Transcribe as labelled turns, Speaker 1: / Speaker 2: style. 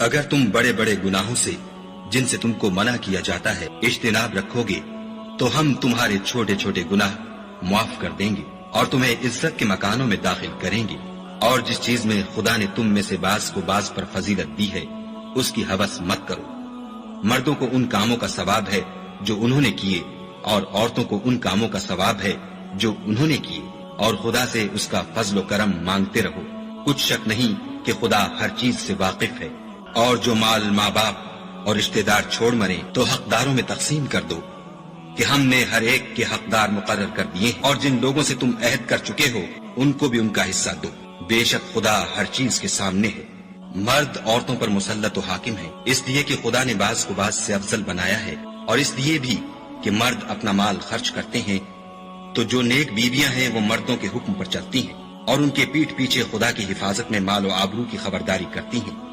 Speaker 1: اگر تم بڑے بڑے گناہوں سے جن سے تم کو منع کیا جاتا ہے اجتناب رکھو گے تو ہم تمہارے چھوٹے چھوٹے گناہ معاف کر دیں گے اور تمہیں عزت کے مکانوں میں داخل کریں گے۔ اور جس چیز میں خدا نے تم میں سے بعض کو بعض پر فضیلت دی ہے اس کی ہوس مت کرو۔ مردوں کو ان کاموں کا ثواب ہے جو انہوں نے کیے اور عورتوں کو ان کاموں کا ثواب ہے جو انہوں نے کیے، اور خدا سے اس کا فضل و کرم مانگتے رہو۔ کچھ شک نہیں کہ خدا ہر چیز سے واقف ہے۔ اور جو مال ماں باپ اور رشتہ دار چھوڑ مرے تو حقداروں میں تقسیم کر دو کہ ہم نے ہر ایک کے حقدار مقرر کر دیے ہیں، اور جن لوگوں سے تم عہد کر چکے ہو ان کو بھی ان کا حصہ دو۔ بے شک خدا ہر چیز کے سامنے ہے۔ مرد عورتوں پر مسلط و حاکم ہے، اس لیے کہ خدا نے بعض کو بعض سے افضل بنایا ہے، اور اس لیے بھی کہ مرد اپنا مال خرچ کرتے ہیں، تو جو نیک بیویاں ہیں وہ مردوں کے حکم پر چلتی ہیں اور ان کے پیٹھ پیچھے خدا کی حفاظت میں مال و آبرو کی خبرداری کرتی ہیں۔